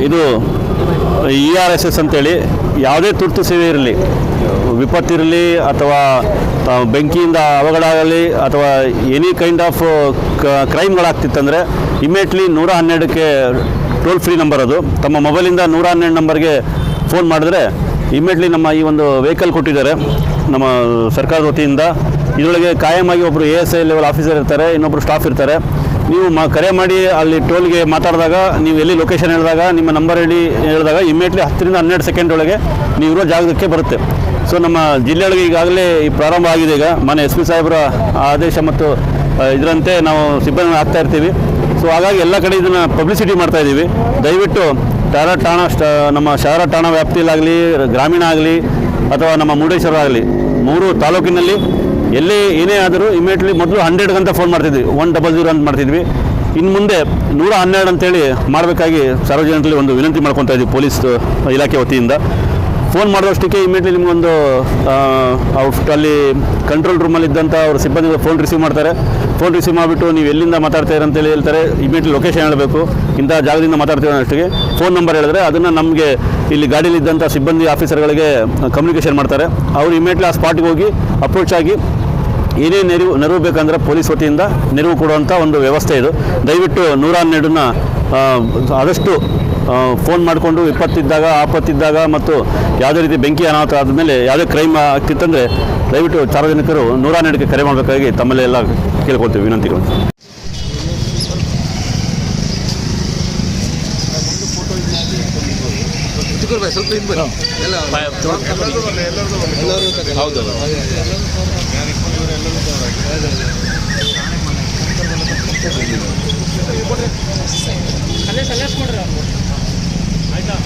ಇದು ERSS ಅಂತೇಳಿ ಯಾವುದೇ ತುರ್ತು ಸೇವೆ ಇರಲಿ, ವಿಪತ್ತಿರಲಿ ಅಥವಾ ಬೆಂಕಿಯಿಂದ ಅವಘಡ ಆಗಲಿ ಅಥವಾ ಎನಿ ಕೈಂಡ್ ಆಫ್ ಕ್ರೈಮ್ಗಳಾಗ್ತಿತ್ತಂದರೆ ಇಮಿಡಿಯೇಟ್ಲಿ 112ಕ್ಕೆ ಟೋಲ್ ಫ್ರೀ ನಂಬರ್ ಅದು. ತಮ್ಮ ಮೊಬೈಲಿಂದ 112 ನಂಬರ್ಗೆ ಫೋನ್ ಮಾಡಿದ್ರೆ ಇಮಿಡಿಯೇಟ್ಲಿ ನಮ್ಮ ಈ ಒಂದು ವೆಹಿಕಲ್ ಕೊಟ್ಟಿದ್ದಾರೆ ನಮ್ಮ ಸರ್ಕಾರದ ವತಿಯಿಂದ. ಇದರೊಳಗೆ ಕಾಯಮಾಗಿ ಒಬ್ಬರು ASI ಲೆವೆಲ್ ಆಫೀಸರ್ ಇರ್ತಾರೆ, ಇನ್ನೊಬ್ಬರು ಸ್ಟಾಫ್ ಇರ್ತಾರೆ. ನೀವು ಕರೆ ಮಾಡಿ ಅಲ್ಲಿ ಟೋಲ್ಗೆ ಮಾತಾಡಿದಾಗ, ನೀವು ಎಲ್ಲಿ ಲೊಕೇಶನ್ ಹೇಳಿದಾಗ, ನಿಮ್ಮ ನಂಬರ್ ಹೇಳಿದಾಗ ಇಮಿಡಿಯೇಟ್ಲಿ 10 ರಿಂದ 12 ಸೆಕೆಂಡ್ ಒಳಗೆ ನೀವು ಇರೋ ಜಾಗಕ್ಕೆ ಬರುತ್ತೆ. ಸೊ ನಮ್ಮ ಜಿಲ್ಲೆಯೊಳಗೆ ಈಗಾಗಲೇ ಈ ಪ್ರಾರಂಭ ಆಗಿದೆ. ಈಗ ಮನೆ SP ಸಾಹೇಬರ ಆದೇಶ ಮತ್ತು ಇದರಂತೆ ನಾವು ಸಿಬ್ಬಂದಿ ಹಾಕ್ತಾ ಇರ್ತೀವಿ. ಸೊ ಹಾಗಾಗಿ ಎಲ್ಲ ಕಡೆ ಇದನ್ನು ಪಬ್ಲಿಸಿಟಿ ಮಾಡ್ತಾ ಇದ್ದೀವಿ. ದಯವಿಟ್ಟು ನಮ್ಮ ಶಹರ ಠಾಣಾ ವ್ಯಾಪ್ತಿಯಲ್ಲಾಗಲಿ, ಗ್ರಾಮೀಣ ಆಗಲಿ ಅಥವಾ ನಮ್ಮ ಮುರುಡೇಶ್ವರ ಆಗಲಿ, 3 ತಾಲೂಕಿನಲ್ಲಿ ಎಲ್ಲೇ ಏನೇ ಆದರೂ ಇಮಿಡಿಯೇಟ್ಲಿ ಮೊದಲು 100 ಅಂತ ಫೋನ್ ಮಾಡ್ತಿದ್ವಿ, 100 ಅಂತ ಮಾಡ್ತಿದ್ವಿ. ಇನ್ನು ಮುಂದೆ 112 ಅಂತೇಳಿ ಮಾಡಬೇಕಾಗಿ ಸಾರ್ವಜನಿಕರಲ್ಲಿ ಒಂದು ವಿನಂತಿ ಮಾಡ್ಕೊತಾ ಇದ್ದೀವಿ ಪೊಲೀಸ್ ಇಲಾಖೆ ವತಿಯಿಂದ. ಫೋನ್ ಮಾಡೋಷ್ಟಕ್ಕೆ ಇಮಿಡಿಯೇಟ್ಲಿ ನಿಮಗೊಂದು ಅಲ್ಲಿ ಕಂಟ್ರೋಲ್ ರೂಮಲ್ಲಿದ್ದಂಥ ಅವ್ರ ಸಿಬ್ಬಂದಿಗಳು ಫೋನ್ ರಿಸೀವ್ ಮಾಡ್ತಾರೆ. ಫೋನ್ ರಿಸೀವ್ ಮಾಡಿಬಿಟ್ಟು ನೀವು ಎಲ್ಲಿಂದ ಮಾತಾಡ್ತೀರ ಅಂತೇಳಿ ಹೇಳ್ತಾರೆ. ಇಮಿಡಿಯೇಟ್ಲಿ ಲೊಕೇಶನ್ ಹೇಳಬೇಕು, ಇಂಥ ಜಾಗದಿಂದ ಮಾತಾಡ್ತೀವಿ ಅನ್ನೋಷ್ಟಿಗೆ ಫೋನ್ ನಂಬರ್ ಹೇಳಿದ್ರೆ ಅದನ್ನು ನಮಗೆ ಇಲ್ಲಿ ಗಾಡಿಯಲ್ಲಿದ್ದಂಥ ಸಿಬ್ಬಂದಿ ಆಫೀಸರ್ಗಳಿಗೆ ಕಮ್ಯುನಿಕೇಷನ್ ಮಾಡ್ತಾರೆ. ಅವರು ಇಮಿಡಿಯೇಟ್ಲಿ ಆ ಸ್ಪಾಟ್ಗೆ ಹೋಗಿ ಅಪ್ರೋಚ್ ಆಗಿ ಏನೇ ನೆರವು ಬೇಕಂದ್ರೆ ಪೊಲೀಸ್ ವತಿಯಿಂದ ನೆರವು ಕೊಡುವಂಥ ಒಂದು ವ್ಯವಸ್ಥೆ ಇದು. ದಯವಿಟ್ಟು 112ನ್ನ ಆದಷ್ಟು ಫೋನ್ ಮಾಡಿಕೊಂಡು ವಿಪತ್ತಿದ್ದಾಗ, ಆಪತ್ತಿದ್ದಾಗ ಮತ್ತು ಯಾವುದೇ ರೀತಿ ಬೆಂಕಿ ಅನಾಹುತ ಆದಮೇಲೆ ಯಾವುದೇ ಕ್ರೈಮ್ ಆಗ್ತಿತ್ತಂದರೆ ದಯವಿಟ್ಟು ಸಾರ್ವಜನಿಕರು 112ಕ್ಕೆ ಕರೆ ಮಾಡಬೇಕಾಗಿ ತಮ್ಮಲ್ಲಿ ಎಲ್ಲ ಕೇಳ್ಕೊಳ್ತೀವಿ, ವಿನಂತಿಗಳು. ಅಲ್ಲೇ ಸಜೆಸ್ಟ್ ಮಾಡ್ರಿ ಆಯ್ತಾ.